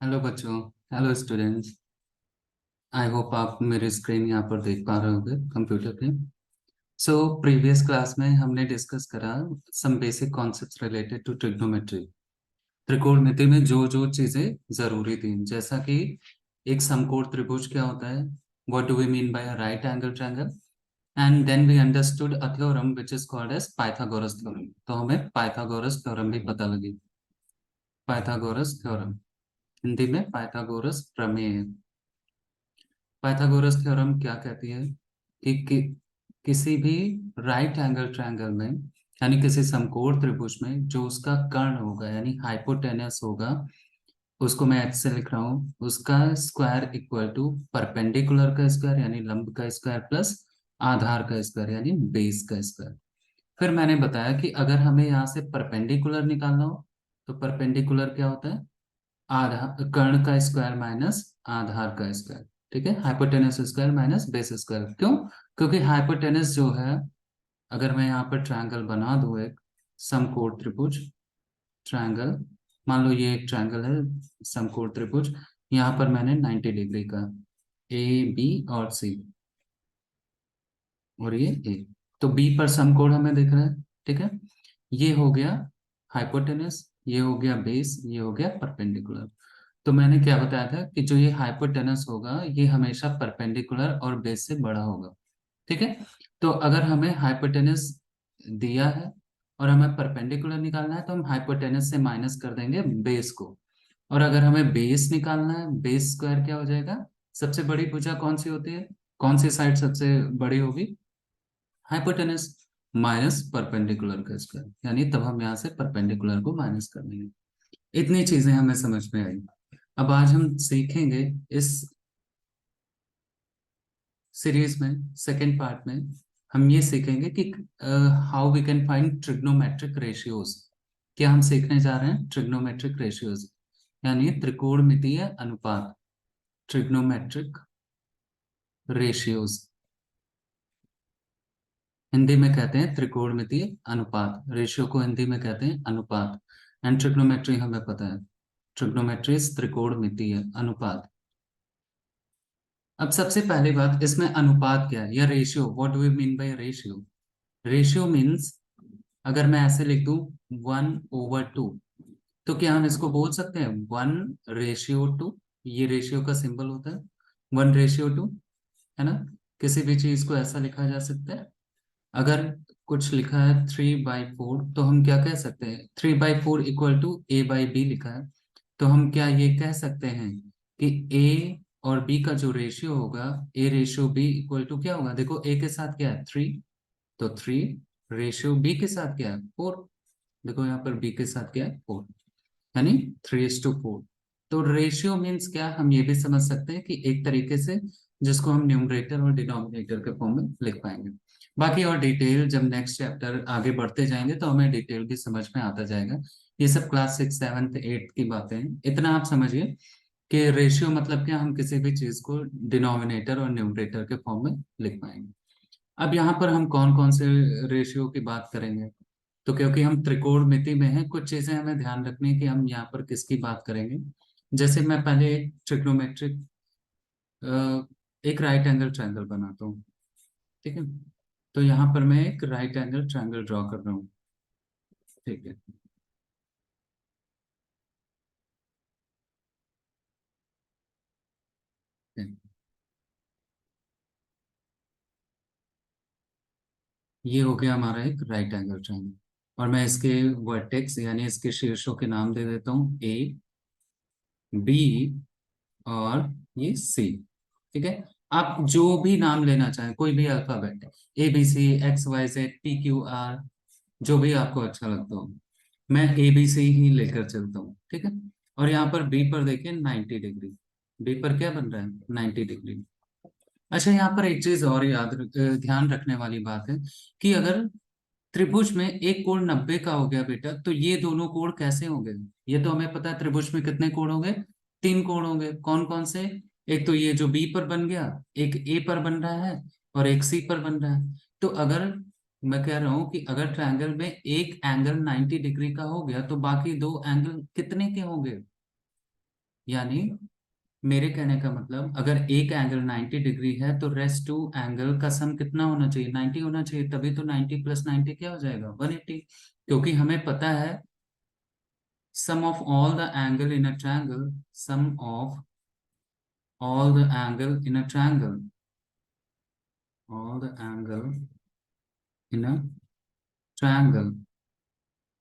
Hello बच्चों। Hello students. I hope आप मेरे स्क्रीन यहाँ पर देख पा रहे होंगे कंप्यूटर पे। सो प्रीवियस क्लास में हमने डिस्कस करा some basic concepts related to trigonometry. त्रिकोणमिति में जो जो चीजें जरूरी थी, जैसा कि एक समकोण त्रिभुज क्या होता है, what do we mean by right angle triangle, and then we understood a theorem which is called as Pythagoras theorem. तो हमें पाइथागोरस थ्योरम भी पता लगी। पाइथागोरस थ्योरम, हिंदी में पाइथागोरस प्रमेय। पाइथागोरस थ्योरम क्या कहती है कि किसी भी राइट एंगल ट्रायंगल में, यानी किसी समकोण त्रिभुज में, जो उसका कर्ण होगा यानी हाइपोटेनस होगा, उसको मैं एच से लिख रहा हूँ, उसका स्क्वायर इक्वल टू परपेंडिकुलर का स्क्वायर यानी लंब का स्क्वायर प्लस आधार का स्क्वायर यानी बेस का स्क्वायर। फिर मैंने बताया कि अगर हमें यहाँ से परपेंडिकुलर निकालना हो तो परपेंडिकुलर क्या होता है, आधार कर्ण का स्क्वायर माइनस आधार का स्क्वायर। ठीक है, hypotenuse square minus base square. क्यों? क्योंकि हाइपोटेनस जो है, अगर मैं यहाँ पर ट्रायंगल बना दूं, एक समकोण त्रिभुज ट्रायंगल, मान लो ये एक ट्रायंगल है समकोण त्रिभुज, यहाँ पर मैंने 90 डिग्री का ए बी और सी, और ये ए, तो बी पर समकोण हमें दिख रहा है। ठीक है, ये हो गया हाइपोटेनस, ये हो गया बेस, ये हो गया परपेंडिकुलर। तो मैंने क्या बताया था कि जो ये हाइपोटेनस होगा ये हमेशा परपेंडिकुलर और बेस से बड़ा होगा। ठीक है, तो अगर हमें हाइपोटेनस दिया है और हमें परपेंडिकुलर निकालना है तो हम हाइपोटेनस से माइनस कर देंगे बेस को। और अगर हमें बेस निकालना है, बेस स्क्वायर क्या हो जाएगा, सबसे बड़ी भुजा कौन सी होती है, कौन सी साइड सबसे बड़ी होगी, हाइपोटेनस माइनस परपेंडिकुलर का स्क्वायर, यानी तब हम यहाँ से परपेंडिकुलर को माइनस कर देंगे। इतनी चीजें हमें समझ में आई। अब आज हम सीखेंगे इस सीरीज में, सेकेंड पार्ट में हम ये सीखेंगे कि how we can find trigonometric ratios. क्या हम सीखने जा रहे हैं, ट्रिग्नोमेट्रिक रेशियोज यानी त्रिकोणमितीय अनुपात, ट्रिग्नोमेट्रिक रेशियोज। हिंदी में कहते हैं त्रिकोणमितीय अनुपात, रेशियो को हिंदी में कहते हैं अनुपात। एंड ट्रिग्नोमेट्री हमें पता है, ट्रिग्नोमेट्री त्रिकोणमितीय अनुपात। अब सबसे पहली बात, इसमें अनुपात क्या है या ratio, what do we mean by ratio. Ratio means, अगर मैं ऐसे लिख दूं 1/2, तो क्या हम इसको बोल सकते हैं 1:2, ये रेशियो का सिंबल होता है 1:2, है ना। किसी भी चीज को ऐसा लिखा जा सकता है। अगर कुछ लिखा है 3/4 तो हम क्या कह सकते हैं, 3/4 इक्वल टू A/B लिखा है, तो हम क्या ये कह सकते हैं कि ए और बी का जो रेशियो होगा, A/B इक्वल टू क्या होगा, देखो ए के साथ क्या है 3, तो 3 रेशियो बी के साथ क्या है 4, देखो यहाँ पर बी के साथ क्या है 4, यानी 3:4। तो रेशियो मीन्स क्या, हम ये भी समझ सकते हैं कि एक तरीके से जिसको हम न्यूमरेटर और डिनोमिनेटर के फॉर्म में लिख पाएंगे। बाकी और डिटेल जब नेक्स्ट चैप्टर आगे बढ़ते जाएंगे तो हमें डिटेल भी समझ में आता जाएगा। ये सब क्लास 6, 7, 8 की बातें हैं। इतना आप समझिए कि रेशियो मतलब क्या, हम किसी भी चीज को डिनोमिनेटर और न्यूमरेटर के फॉर्म में लिख पाएंगे। अब यहाँ पर हम कौन कौन से रेशियो की बात करेंगे, तो क्योंकि हम त्रिकोणमिति में हैं, कुछ चीजें हमें ध्यान रखनी है कि हम यहाँ पर किसकी बात करेंगे। जैसे मैं पहले एक ट्रिग्नोमेट्रिक, एक राइट एंगल ट्रायंगल बनाता हूँ। ठीक है, तो यहाँ पर मैं एक राइट एंगल ट्रायंगल ड्रॉ कर रहा हूँ। ठीक है, ये हो गया हमारा एक राइट एंगल ट्रायंगल, और मैं इसके वर्टेक्स यानी इसके शीर्षों के नाम दे देता हूँ ए बी और ये सी। ठीक है, आप जो भी नाम लेना चाहें, कोई भी अल्फाबेट, ABCXYZ PQR, जो भी आपको अच्छा लगता हो, मैं ABC ही लेकर चलता हूँ। ठीक है, और यहाँ पर बी पर देखिए 90 डिग्री, बी पर क्या बन रहा है 90 डिग्री। अच्छा, यहाँ पर एक चीज और ध्यान रखने वाली बात है कि अगर त्रिभुज में एक कोण 90 का हो गया बेटा, तो ये दोनों कोण कैसे होंगे। ये तो हमें पता है त्रिभुज में कितने कोण होंगे, 3 कोण होंगे। कौन कौन से, एक तो ये जो बी पर बन गया, एक ए पर बन रहा है और एक सी पर बन रहा है। तो अगर मैं कह रहा हूं कि अगर ट्रायंगल में एक एंगल 90 डिग्री का हो गया तो बाकी दो एंगल कितने के होंगे, यानी मेरे कहने का मतलब अगर एक एंगल 90 डिग्री है तो रेस्ट टू एंगल का सम कितना होना चाहिए, 90 होना चाहिए, तभी तो 90 प्लस 90 क्या हो जाएगा, 180। क्योंकि हमें पता है sum of all the angle in a triangle, sum of all the angle in a triangle, all the angle in a triangle,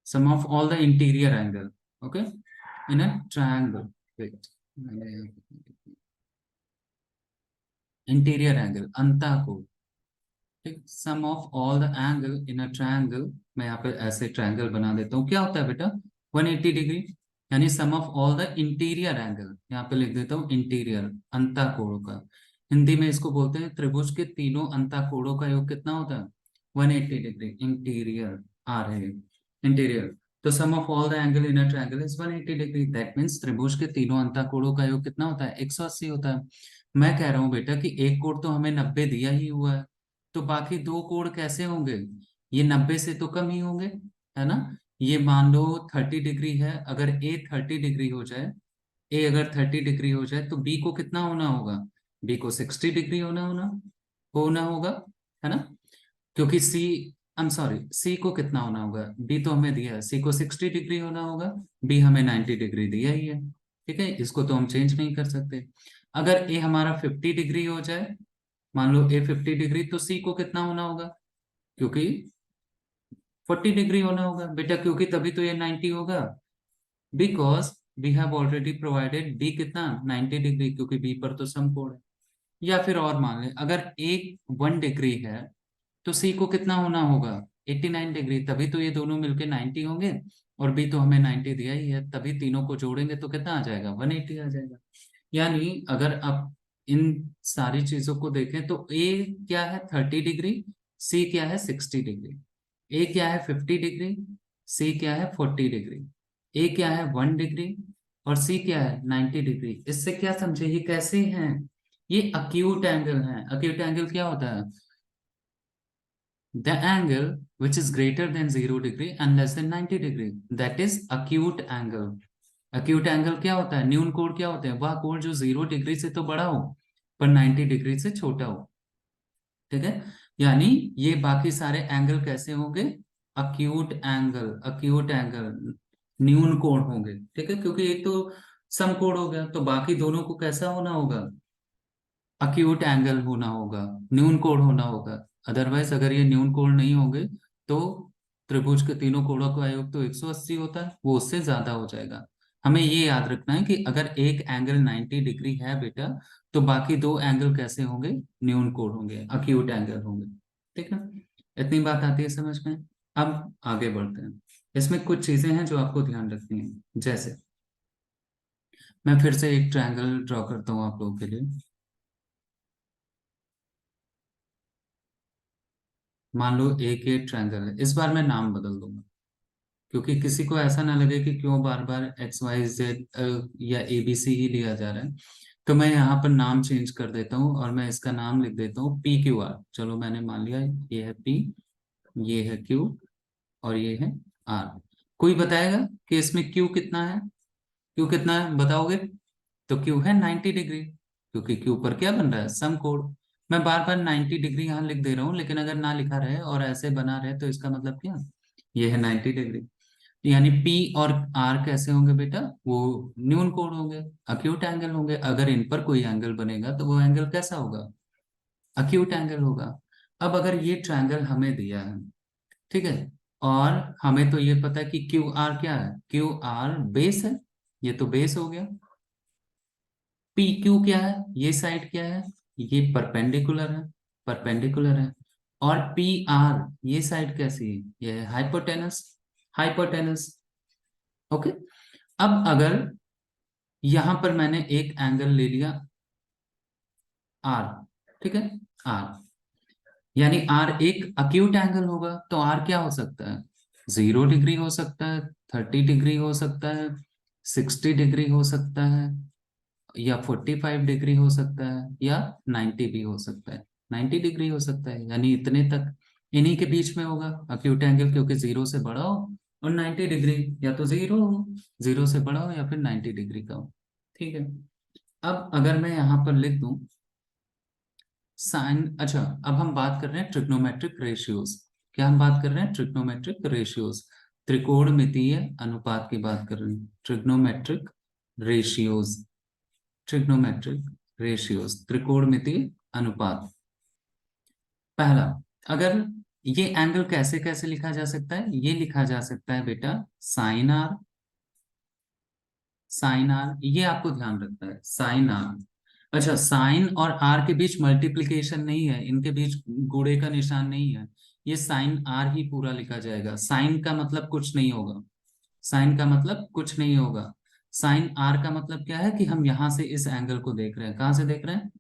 sum of all the interior angle, okay, in a triangle. Wait, interior angle, अंतःकोण, ठीक, sum of all the angle in a triangle. मैं यहाँ पे ऐसे triangle बना देता हूँ, क्या होता है बेटा, 180 डिग्री, यानी sum of all the interior angle, यहाँ पे लिख देता हूँ इंटीरियर, अंतःकोणों का। हिंदी में इसको बोलते हैं त्रिभुज के तीनों अंतःकोणों का योग कितना होता है, 180 डिग्री। इंटीरियर आ रहे हैं, इंटीरियर, तो sum of all the angle in a triangle is 180 degree. That means त्रिभुज के तीनों अंतःकोणों का योग कितना होता है, 180 होता है। मैं कह रहा हूँ बेटा कि एक कोण तो हमें 90 दिया ही हुआ है, तो बाकी दो कोण कैसे होंगे, ये 90 से तो कम ही होंगे, है ना। ये मान लो 30 डिग्री है, अगर ए 30 डिग्री हो जाए, ए अगर 30 डिग्री हो जाए तो बी को कितना होना होगा, बी को 60 डिग्री होना होना होना होगा, है ना। क्योंकि सी, आई एम सॉरी, सी को कितना होना होगा, बी तो हमें दिया है, सी को 60 डिग्री होना होगा, बी हमें 90 डिग्री दिया ही है, ठीक है, इसको तो हम चेंज नहीं कर सकते। अगर ए हमारा 50 डिग्री हो जाए, मान लो ए 50 डिग्री, तो सी को कितना होना होगा, क्योंकि 40 डिग्री होना होगा बेटा, क्योंकि तभी तो ये 90 होगा, because we have already provided B कितना 90 डिग्री, क्योंकि बी पर तो समकोण है। या फिर और मान ले, अगर ए 1 डिग्री है तो सी को कितना होना होगा, 89 डिग्री, तभी तो ये दोनों मिलके 90 होंगे, और बी तो हमें 90 दिया ही है, तभी तीनों को जोड़ेंगे तो कितना आ जाएगा, 180 आ जाएगा। यानी अगर आप इन सारी चीजों को देखें तो ए क्या है 30 डिग्री, सी क्या है 60 डिग्री, ए क्या है 50 डिग्री, सी क्या है 40 डिग्री, ए क्या है 1 डिग्री, और सी क्या है 90 डिग्री। इससे क्या समझे, ये कैसे हैं, ये अक्यूट एंगल है। अक्यूट एंगल क्या होता है, the angle which is greater than 0 degree and less than 90 degree, that is acute angle। acute angle क्या होता है, न्यून कोण क्या होते हैं, वह कोण जो 0 डिग्री से तो बड़ा हो पर 90 डिग्री से छोटा हो, ठीक है। यानी ये बाकी सारे एंगल कैसे होंगे, अक्यूट एंगल, अक्यूट एंगल, न्यून कोण होंगे, ठीक है, क्योंकि एक तो समकोण हो गया, तो बाकी दोनों को कैसा होना होगा, अक्यूट एंगल होना होगा, न्यून कोण होना होगा। अदरवाइज अगर ये न्यून कोण नहीं होंगे तो त्रिभुज के तीनों कोणों का योग तो 180 होता है, वो उससे ज्यादा हो जाएगा। हमें ये याद रखना है कि अगर एक एंगल 90 डिग्री है बेटा, तो बाकी दो एंगल कैसे होंगे, न्यून कोण होंगे, अक्यूट एंगल होंगे, ठीक है। इतनी बात आती है समझ में। अब आगे बढ़ते हैं, इसमें कुछ चीजें हैं जो आपको ध्यान रखनी है। जैसे मैं फिर से एक ट्रायंगल ड्रॉ करता हूँ आप लोगों के लिए। मान लो एक ये ट्रायंगल है, इस बार मैं नाम बदल दूंगा, क्योंकि किसी को ऐसा ना लगे कि क्यों बार बार एक्स वाई जेड या ए बी सी ही लिया जा रहा है। तो मैं यहाँ पर नाम चेंज कर देता हूँ और मैं इसका नाम लिख देता हूँ पी क्यू आर। चलो मैंने मान लिया, ये है पी, ये है क्यू, और ये है आर। कोई बताएगा कि इसमें क्यू कितना है, क्यू कितना है बताओगे, तो क्यू है 90 डिग्री, क्योंकि क्यू पर क्या बन रहा है, समकोण। मैं बार बार 90 डिग्री यहाँ लिख दे रहा हूँ, लेकिन अगर ना लिखा रहे और ऐसे बना रहे तो इसका मतलब क्या, ये है 90 डिग्री। यानी पी और आर कैसे होंगे बेटा, वो न्यून कोण होंगे, अक्यूट एंगल होंगे। अगर इन पर कोई एंगल बनेगा तो वो एंगल कैसा होगा, अक्यूट एंगल होगा। अब अगर ये ट्रायंगल हमें दिया है, ठीक है, और हमें तो ये पता है कि क्यू आर क्या है, क्यू आर बेस है, ये तो बेस हो गया। पी क्यू क्या है, ये साइड क्या है, ये परपेंडिकुलर है, परपेंडिकुलर है। और पी आर ये साइड कैसी है, ये है हाइपोटेनस, हाइपोटेनस, ओके। अब अगर यहां पर मैंने एक एंगल ले लिया आर, ठीक है, आर, यानी आर एक अक्यूट एंगल होगा, तो आर क्या हो सकता है, 0 डिग्री हो सकता है, 30 डिग्री हो सकता है, 60 डिग्री हो सकता है, या 45 डिग्री हो सकता है, या 90 भी हो सकता है, 90 डिग्री हो सकता है, यानी इतने तक, इन्हीं के बीच में होगा अक्यूट एंगल, क्योंकि 0 से बड़ा हो और 90 डिग्री, या तो 0 हो, 0 से बड़ा हो या फिर 90 डिग्री का हो। ठीक है। अब अगर मैं यहाँ पर लिख दूं साइन, अच्छा अब हम बात कर रहे हैं ट्रिग्नोमेट्रिक रेशियोज। क्या हम बात कर रहे हैं? ट्रिग्नोमेट्रिक रेशियोज, त्रिकोणमितीय अनुपात की बात कर रहे हैं। ट्रिग्नोमेट्रिक रेशियोज, ट्रिग्नोमेट्रिक रेशियोज, त्रिकोणमितीय अनुपात। पहला, अगर ये एंगल कैसे कैसे लिखा जा सकता है? ये लिखा जा सकता है बेटा साइन आर, साइन आर, ये आपको ध्यान रखना है, साइन आर। अच्छा, साइन और आर के बीच मल्टीप्लिकेशन नहीं है, इनके बीच गुणे का निशान नहीं है, ये साइन आर ही पूरा लिखा जाएगा। साइन का मतलब कुछ नहीं होगा, साइन का मतलब कुछ नहीं होगा। साइन आर का मतलब क्या है कि हम यहां से इस एंगल को देख रहे हैं। कहां से देख रहे हैं?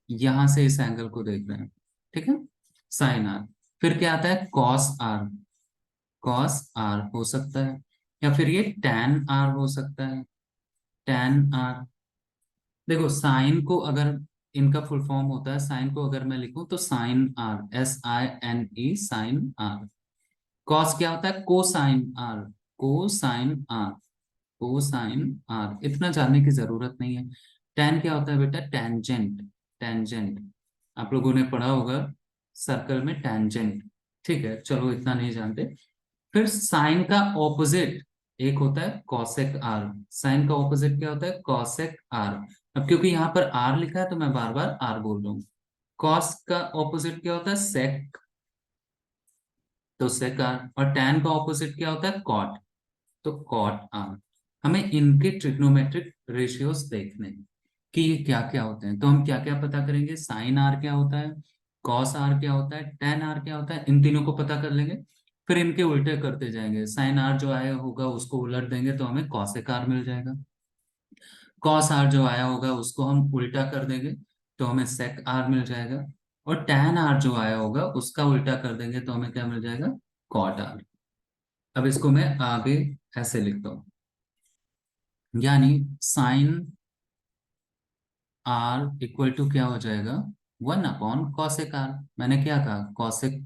यहां से इस एंगल को देख रहे हैं। ठीक है, साइन आर। फिर क्या आता है? कॉस आर, कॉस आर हो सकता है, या फिर ये टैन आर हो सकता है, टैन आर। देखो साइन को अगर, इनका फुल फॉर्म होता है, साइन को अगर मैं लिखूं तो sine R, SINE, sine R. Cos क्या होता है? Cosine R, cosine R, cosine R, इतना जानने की जरूरत नहीं है। टैन क्या होता है बेटा? टेंजेंट, टेंजेंट, आप लोगों ने पढ़ा होगा सर्कल में टेंजेंट। ठीक है, चलो इतना नहीं जानते। फिर साइन का ऑपोजिट एक होता है कॉसेक आर। साइन का ऑपोजिट क्या होता है? Cosec R. अब क्योंकि यहाँ पर आर लिखा है तो मैं बार बार आर बोल रहा हूँ। कॉस का ऑपोजिट क्या होता है? सेक, तो सेक आर। और टैन का ऑपोजिट क्या होता है? कॉट, तो कॉट आर। हमें इनके ट्रिग्नोमेट्रिक रेशियोज देखने हैं कि ये क्या क्या होते हैं। तो हम क्या क्या पता करेंगे? साइन आर क्या होता है, कॉस आर क्या होता है, टेन आर क्या होता है, इन तीनों को पता कर लेंगे। फिर इनके उल्टे करते जाएंगे, साइन आर जो आया होगा उसको उलट देंगे तो हमें कॉसेक आर मिल जाएगा। कॉस आर जो आया होगा उसको हम उल्टा कर देंगे तो हमें सेक आर मिल जाएगा। और टैन आर जो आया होगा उसका उल्टा कर देंगे तो हमें क्या मिल जाएगा? Cot R. अब इसको मैं आगे ऐसे लिखता हूँ, यानी साइन आर इक्वल टू क्या हो जाएगा? 1 अपॉन कॉसेक आर। मैंने क्या कहा? कॉसेक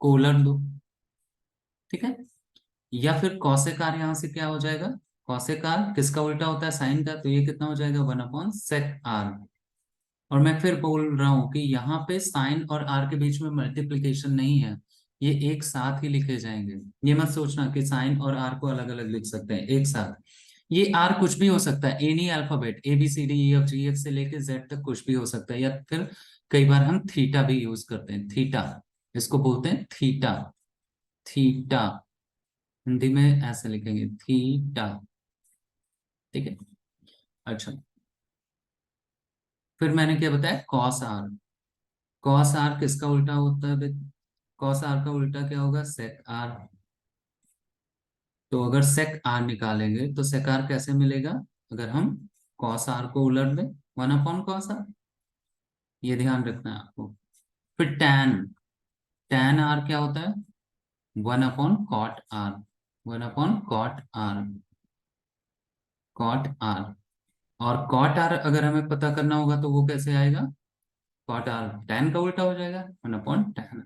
को उलट दो। ठीक है, या फिर कॉसेक आर यहां से क्या हो जाएगा? कॉसेक आर किसका उल्टा होता है? साइन का, तो ये कितना हो जाएगा? 1 अपॉन सेक आर। और मैं फिर बोल रहा हूं कि यहाँ पे साइन और आर के बीच में मल्टीप्लिकेशन नहीं है, ये एक साथ ही लिखे जाएंगे। ये मत सोचना कि साइन और आर को अलग अलग लिख सकते हैं, एक साथ। ये आर कुछ भी हो सकता है, एनी अल्फाबेट, ABCDEFGH से लेके जेड तक कुछ भी हो सकता है। या फिर कई बार हम थीटा भी यूज करते हैं, थीटा, इसको बोलते हैं थीटा, थीटा, हिंदी में ऐसे लिखेंगे थीटा। ठीक है, अच्छा फिर मैंने क्या बताया? कॉस आर, कॉस आर किसका उल्टा होता है? कॉस आर का उल्टा क्या होगा? सेक आर। तो अगर सेक आर निकालेंगे तो सेक आर कैसे मिलेगा? अगर हम कॉस आर को उलट दें, 1 अपॉन कॉस आर, ये ध्यान रखना है आपको। फिर टैन, टैन आर क्या होता है? 1 upon cot R, 1 upon cot R, cot R. और कॉट आर अगर हमें पता करना होगा तो वो कैसे आएगा? कॉट आर टैन का उल्टा हो जाएगा, 1 अपॉन टैन।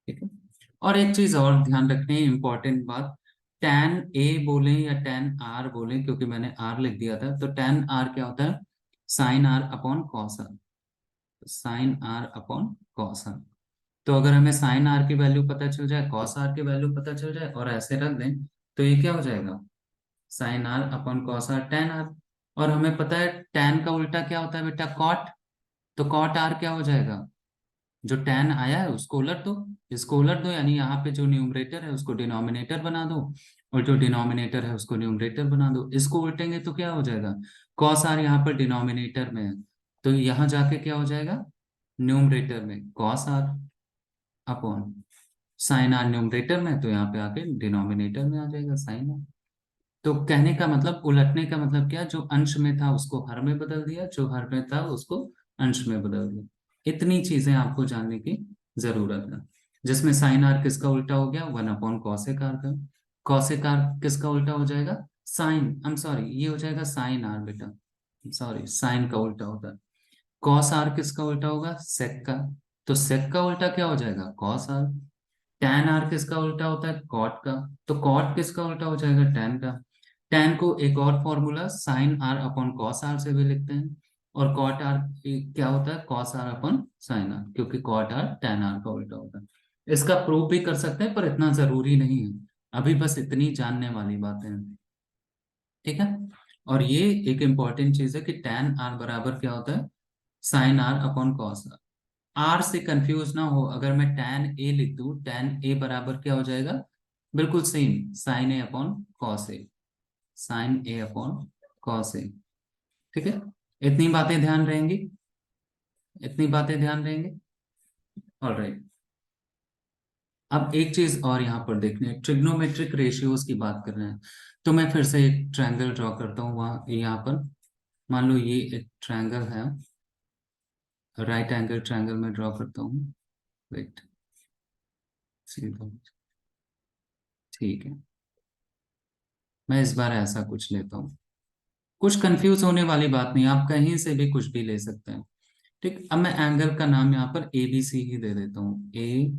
ठीक है, और एक चीज और ध्यान रखनी है, इंपॉर्टेंट बात, टैन ए बोले या टैन आर बोले, क्योंकि मैंने आर लिख दिया था, तो टैन आर क्या होता है? Sine R upon cos R, sine R upon cos R. तो अगर हमें साइन आर की वैल्यू पता चल जाए, कॉस आर की वैल्यू पता चल जाए और ऐसे रख दें, तो ये क्या हो जाएगा? Sine R upon cos R, tan R. और हमें पता है टैन का उल्टा क्या होता है बेटा? कॉट। तो कॉट आर क्या हो जाएगा? जो टैन आया है उसको उलट दो, इसको उलट दो, यानी यहाँ पे जो न्यूमरेटर है उसको डिनोमिनेटर बना दो, और जो डिनोमिनेटर है उसको न्यूमरेटर बना दो। इसको उल्टेंगे तो क्या हो जाएगा? कॉस आर यहाँ पर डिनोमिनेटर में है, तो यहाँ जाके क्या हो जाएगा? न्यूमरेटर में cos R upon sine R, numerator में, तो यहाँ पे आके डिनोमिनेटर में आ जाएगा साइन आर। तो कहने का मतलब, उलटने का मतलब क्या? जो अंश में था उसको हर में बदल दिया, जो हर में था उसको अंश में बदल दिया। इतनी चीजें आपको जानने की जरूरत है, जिसमें साइन आर किसका उल्टा हो गया? 1 अपॉन कॉसेक आर का। कॉसेक आर किसका उल्टा हो जाएगा? साइन, आई एम सॉरी, ये हो जाएगा साइन आर बेटा, सॉरी, साइन का उल्टा होता है। कॉस आर किसका उल्टा होगा? सेक का, तो सेक का उल्टा क्या हो जाएगा? Cos R. टैन आर किसका उल्टा होता है? कॉट का, तो कॉट किसका उल्टा हो जाएगा? टैन का। tan को एक और formula sine R upon cos R से भी लिखते हैं, और कॉट आर क्या होता है, cos R upon sine R, क्योंकि कॉट आर tan आर का उल्टा होता है। इसका प्रूफ भी कर सकते हैं पर इतना जरूरी नहीं है, अभी बस इतनी जानने वाली बातें हैं, ठीक है। और ये एक इंपॉर्टेंट चीज है कि tan आर बराबर क्या होता है, sine R upon cos R. R से कंफ्यूज ना हो, अगर मैं tan ए लिख दूं, tan ए बराबर क्या हो जाएगा, बिल्कुल same sign A upon cos A, sign A upon cos A, ठीक है। इतनी बातें ध्यान रहेंगी, इतनी बातें ध्यान रहेंगी। ऑलराइट, अब एक चीज और यहाँ पर देखनी है, ट्रिग्नोमेट्रिक रेशियोज की बात कर रहे हैं, तो मैं फिर से एक ट्रायंगल ड्रॉ करता हूँ वहाँ यहाँ पर। मान लो ये एक ट्रायंगल है, राइट एंगल ट्रायंगल में ड्रॉ करता हूँ। वेट, सीधा, ठीक है। मैं इस बार ऐसा कुछ लेता हूँ, कुछ कंफ्यूज होने वाली बात नहीं, आप कहीं से भी कुछ भी ले सकते हैं, ठीक। अब मैं एंगल का नाम यहाँ पर ए बी सी ही दे देता हूँ। ए,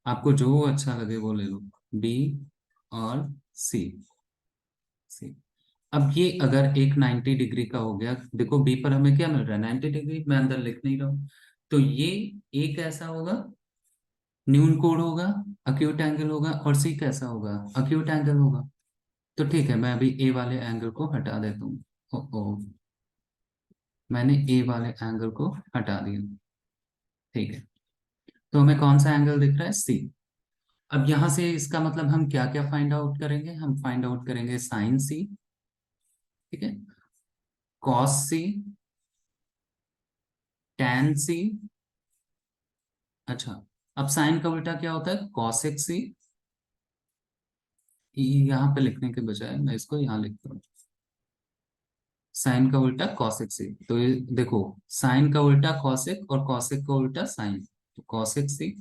आपको जो अच्छा लगे वो ले लो, बी और सी, सी। अब ये अगर एक 90 डिग्री का हो गया, देखो बी पर हमें क्या मिल रहा है, 90 डिग्री, मैं अंदर लिख नहीं रहा हूँ, तो ये ए कैसा होगा, न्यून कोण होगा, अक्यूट एंगल होगा, और सी कैसा होगा, अक्यूट एंगल होगा। तो ठीक है, मैं अभी ए वाले एंगल को हटा देता हूँ। ओ, मैंने ए वाले एंगल को हटा दिया, ठीक है। तो हमें कौन सा एंगल दिख रहा है, सी। अब यहां से इसका मतलब हम क्या क्या फाइंड आउट करेंगे, हम फाइंड आउट करेंगे साइन सी, ठीक है, कॉस सी, टैन सी। अच्छा, अब साइन का उल्टा क्या होता है, कॉसेक सी। यहाँ पे लिखने के बजाय मैं इसको यहाँ लिखता हूँ, साइन का उल्टा कॉसेक सी। तो ये देखो, साइन का उल्टा कॉसेक और कॉसेक का उल्टा साइन, तो कॉसेक सी।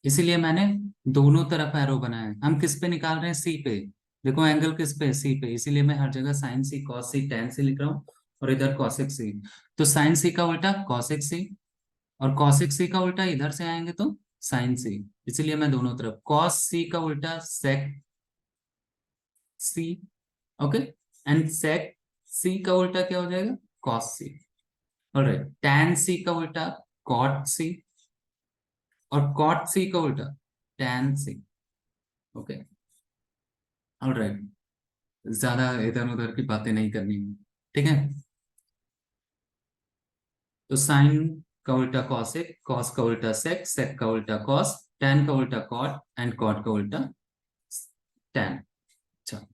इसीलिए मैंने दोनों तरफ एरो बनाया है। हम किस पे निकाल रहे हैं, सी पे, देखो एंगल किस पे, सी पे, इसीलिए मैं हर जगह साइन सी कॉस सी टैन सी लिख रहा हूँ, और इधर कॉसेक सी। तो साइन सी का उल्टा कॉसेक सी, और कॉसेक सी का उल्टा इधर से आएंगे तो साइन सी, इसीलिए मैं दोनों तरफ, कॉस सी का उल्टा सेक सी, ओके, एंड सेक सी का उल्टा क्या हो जाएगा, कॉस सी। ऑलराइट, टैन सी का उल्टा कॉट सी, और कॉट सी का उल्टा टैन सी, ओके। ऑलराइट, ज्यादा इधर उधर की बातें नहीं करनी है, ठीक है। तो साइन का उल्टा कॉसेक, कॉस का उल्टा सेक, सेक का उल्टा कॉस, टैन का उल्टा कॉट, एंड कॉट का उल्टा टैन। अच्छा,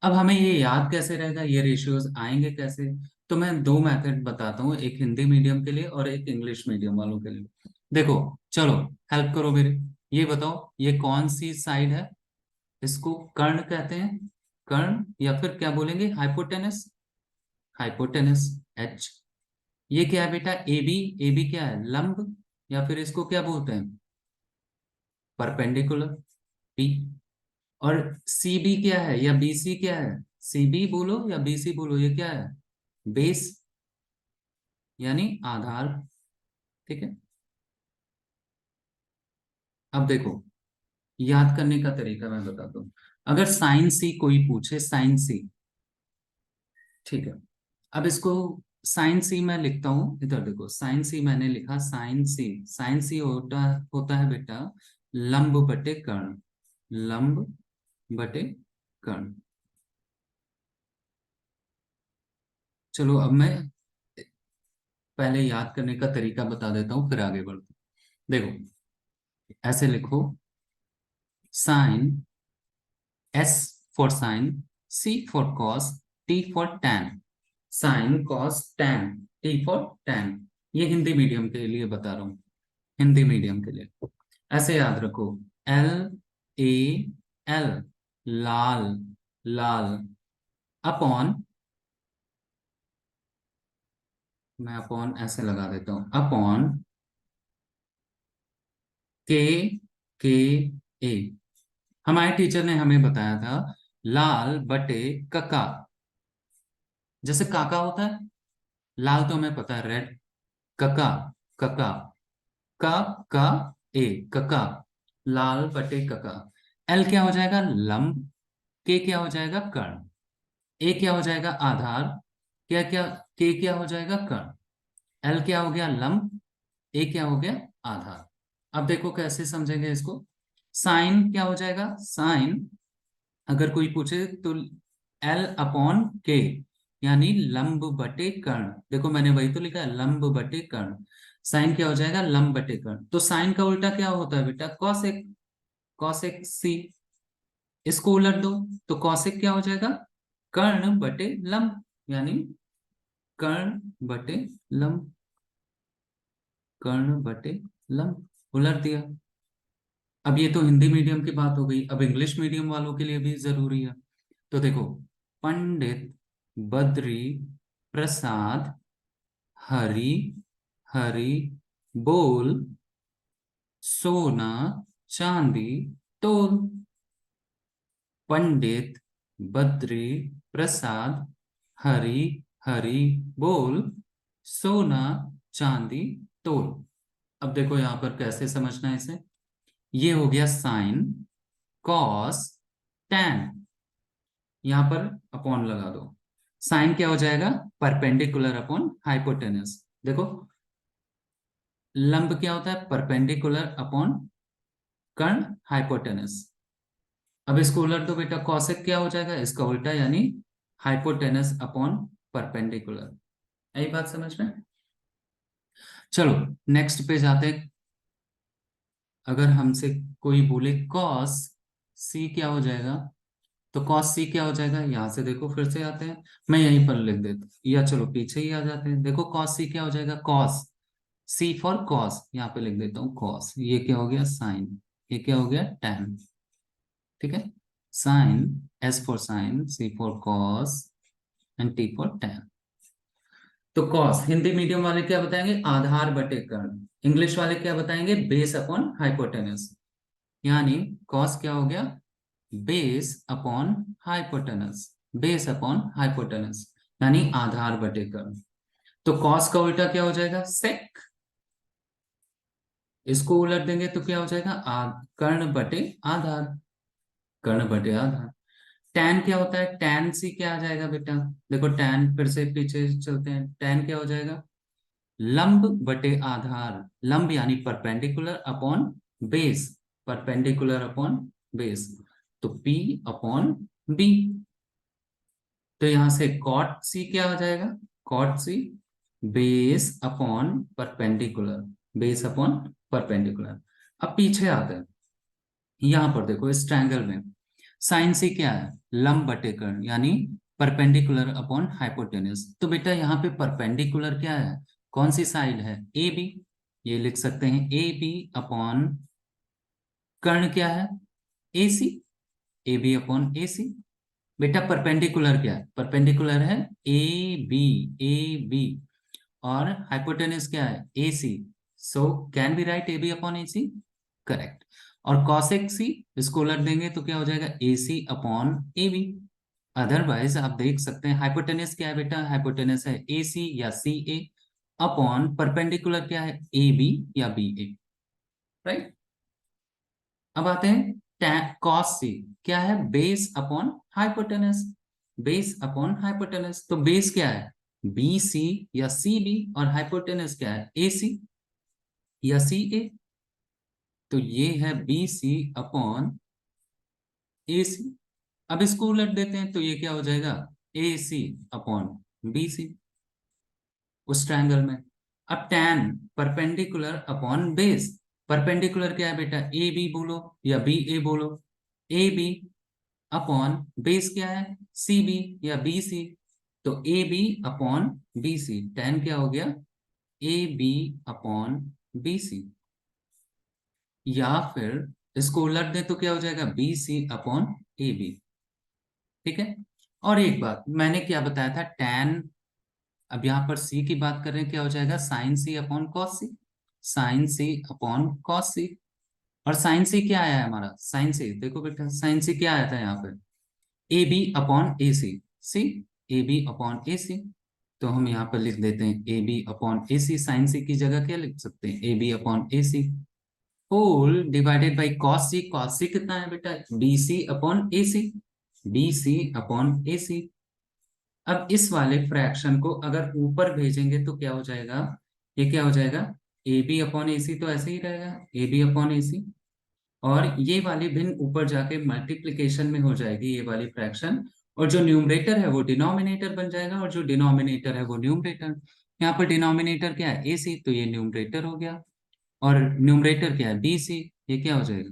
अब हमें ये याद कैसे रहेगा, ये रेशियोज आएंगे कैसे, तो मैं दो मेथड बताता हूँ, एक हिंदी मीडियम के लिए और एक इंग्लिश मीडियम वालों के लिए। देखो, चलो हेल्प करो मेरे, ये बताओ ये कौन सी साइड है, इसको कर्ण कहते हैं, कर्ण, या फिर क्या बोलेंगे, हाइपोटेनस, हाइपोटेनस एच। ये क्या है बेटा, ए बी, ए बी क्या है, लंब, या फिर इसको क्या बोलते हैं, परपेंडिकुलर, बी। और सी बी क्या है, या बी सी क्या है, सी बी बोलो या बी सी बोलो, ये क्या है, बेस, यानी आधार, ठीक है। अब देखो, याद करने का तरीका मैं बताता हूँ, अगर साइन सी कोई पूछे, साइन सी, ठीक है। अब इसको साइन सी मैं लिखता हूँ, इधर देखो साइन सी मैंने लिखा, साइन सी, साइन सी होता होता है बेटा लंब बटे कर्ण, लंब बटे कर्ण। चलो अब मैं पहले याद करने का तरीका बता देता हूँ, फिर आगे बढ़ते हैं। देखो, ऐसे लिखो, sine, S for sine, C for cos, T for tan, sine cos tan, T for tan. ये हिंदी मीडियम के लिए बता रहा हूँ, हिंदी मीडियम के लिए ऐसे याद रखो, L A L, Lal, Lal, upon, मैं अपॉन ऐसे लगा देता हूं, अपॉन के, के ए। हमारे टीचर ने हमें बताया था लाल बटे कका, जैसे काका होता है, लाल तो हमें पता है रेड, कका, कका, का, का, ए, कका, लाल बटे कका। एल क्या हो जाएगा, लंब, के क्या हो जाएगा, कर्ण। ए क्या हो जाएगा आधार, क्या क्या, के क्या हो जाएगा कर्ण, एल क्या हो गया लंब, ए क्या हो गया आधार। अब देखो कैसे समझेंगे इसको। साइन क्या हो जाएगा, साइन अगर कोई पूछे तो एल अपॉन के, यानी लंब बटे कर्ण। देखो मैंने वही तो लिखा है, लंब बटे कर्ण। साइन क्या हो जाएगा, लंब बटे कर्ण। तो साइन का उल्टा क्या होता है बेटा, कॉसेक, कॉसेक सी। इसको उलट दो तो कॉसेक क्या हो जाएगा, कर्ण बटे लंब, यानी कर्ण बटे लंब, कर्ण बटे लंब, उलट दिया। अब ये तो हिंदी मीडियम की बात हो गई, अब इंग्लिश मीडियम वालों के लिए भी जरूरी है। तो देखो, पंडित बद्री प्रसाद हरि हरि बोल सोना चांदी तोल। पंडित बद्री प्रसाद हरि हरि बोल सोना चांदी तोल। अब देखो यहां पर कैसे समझना है इसे। ये हो गया साइन, कॉस, टैन, यहां पर अपॉन लगा दो। साइन क्या हो जाएगा, परपेंडिकुलर अपॉन हाइपोटेनस। देखो लंब क्या होता है, परपेंडिकुलर अपॉन कर्ण हाइपोटेनस। अब इसको उलट दो बेटा, कॉसेक क्या हो जाएगा, इसका उल्टा, यानी हाइपोटेनस अपॉन परपेंडिकुलर। यही बात समझ में। चलो नेक्स्ट पे जाते हैं। अगर हमसे कोई बोले कॉस सी क्या हो जाएगा, तो कॉस सी क्या हो जाएगा, यहां से देखो फिर से आते हैं, मैं यहीं पर लिख देता हूं, या चलो पीछे ही आ जाते हैं। देखो कॉस सी क्या हो जाएगा, कॉस, सी फॉर कॉस, यहाँ पे लिख देता हूँ कॉस। ये क्या हो गया साइन, ये क्या हो गया टैन। ठीक है, sine, S for sine, C for cos and T for tan. तो कॉस हिंदी मीडियम वाले क्या बताएंगे, आधार बटे कर्ण। इंग्लिश वाले क्या बताएंगे, बेस अपॉन हाइपोटेनस। यानी कॉस क्या हो गया, base upon hypotenuse, base upon hypotenuse, यानी आधार बटे कर्ण। तो कॉस का उल्टा क्या हो जाएगा, सेक। इसको उलट देंगे तो क्या हो जाएगा, कर्ण बटे आधार, कर्ण बटे आधार। टैन क्या होता है, टैन सी क्या आ जाएगा बेटा, देखो टैन, फिर से पीछे चलते हैं, टैन क्या हो जाएगा, लंब बटे आधार, लंब यानी perpendicular upon base, perpendicular upon base, तो P अपॉन B। तो यहां से कॉट सी क्या हो जाएगा, cot C base upon perpendicular, base upon perpendicular. अब पीछे आते हैं, यहां पर देखो इस ट्रायंगल में साइन सी क्या है, लंब बटे कर्ण, यानी परपेंडिकुलर अपॉन हाइपोटेन्यूज। तो बेटा यहाँ पे परपेंडिकुलर क्या है, कौन सी साइड है, ए बी। ये लिख सकते हैं ए बी अपॉन कर्ण क्या है, A C, A B upon A सी। बेटा परपेंडिकुलर क्या है, परपेंडिकुलर है ए बी, ए बी, और हाइपोटेन्यूज क्या है, A C. So can be write A B upon A C, correct. और कॉसेक सी, इसको उलट देंगे तो क्या हो जाएगा, A C upon A B. Otherwise आप देख सकते हैं हाइपोटेनस क्या है बेटा, हाइपोटेनस है ए सी या सी ए, अपॉन परपेंडिकुलर क्या है, ए बी या बी ए, राइट। अब आते हैं कॉस सी, क्या है, base upon hypotenuse, base upon hypotenuse. तो बेस क्या है, बी सी या सी बी, और हाइपोटेनस क्या है, ए सी या सी ए। तो ये है B C upon A C. अब इसको उलट देते हैं तो ये क्या हो जाएगा, ए सी अपॉन बी सी, उस ट्रायंगल में। अब tan perpendicular upon base, perpendicular क्या है बेटा, ए बी बोलो या बी ए बोलो, ए बी अपॉन बेस क्या है, सी बी या बी सी। तो A B upon B C, tan क्या हो गया, A B upon B C. या फिर इसको उलट दें तो क्या हो जाएगा, B C upon A B. ठीक है। और एक बात मैंने क्या बताया था, टैन, अब यहाँ पर सी की बात कर रहे हैं, क्या हो जाएगा, साइन सी अपॉन कॉस सी, साइन सी अपॉन कॉस सी। और साइन सी क्या आया है हमारा, साइन सी देखो बेटा, साइन सी क्या आया था यहाँ पर, A B upon A C, C, A B upon A C. तो हम यहाँ पर लिख देते हैं A B upon A C, sine C की जगह क्या लिख सकते हैं, A B upon A C, whole divided by cos C. Cos C कितना है बेटा, B C upon A C, B C upon A C. अब इस वाले फ्रैक्शन को अगर ऊपर भेजेंगे तो क्या हो जाएगा, ये क्या हो जाएगा, A B upon A C, तो ऐसे ही रहेगा ए बी अपॉन ए सी, और ये वाली भिन्न ऊपर जाके मल्टीप्लिकेशन में हो जाएगी ये वाली फ्रैक्शन, और जो न्यूमरेटर है वो डिनोमिनेटर बन जाएगा, और जो डिनोमिनेटर है वो न्यूमरेटर। यहाँ पर डिनोमिनेटर क्या है, ए सी, तो ये न्यूमरेटर हो गया, और न्यूमरेटर क्या है, बी सी, ये क्या हो जाएगा,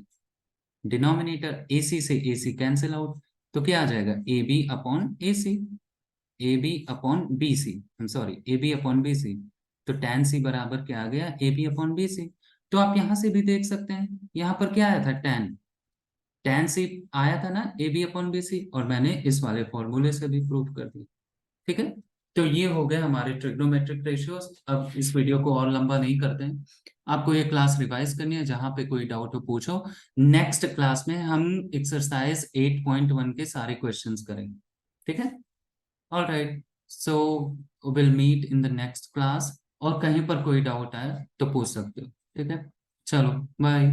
डिनोमिनेटर, ए सी से ए सी कैंसिल आउट, तो क्या आ जाएगा, A B upon A C, A B upon B C, sorry A B upon B C, तो tan सी बराबर क्या आ गया, A B upon B C. तो आप यहां से भी देख सकते हैं, यहाँ पर क्या आया था, tan सी आया था ना, A B upon B C, और मैंने इस वाले फॉर्मूले से भी प्रूव कर दिया। ठीक है, तो ये हो गए हमारे ट्रिग्नोमेट्रिक रेशियोज। अब इस वीडियो को और लंबा नहीं करते हैं, आपको ये क्लास रिवाइज करनी है, जहां पे कोई डाउट हो पूछो। नेक्स्ट क्लास में हम एक्सरसाइज 8.1 के सारे क्वेश्चंस करेंगे। ठीक है, all right, so will meet in the next class, और कहीं पर कोई डाउट आए तो पूछ सकते हो। ठीक है, चलो बाय।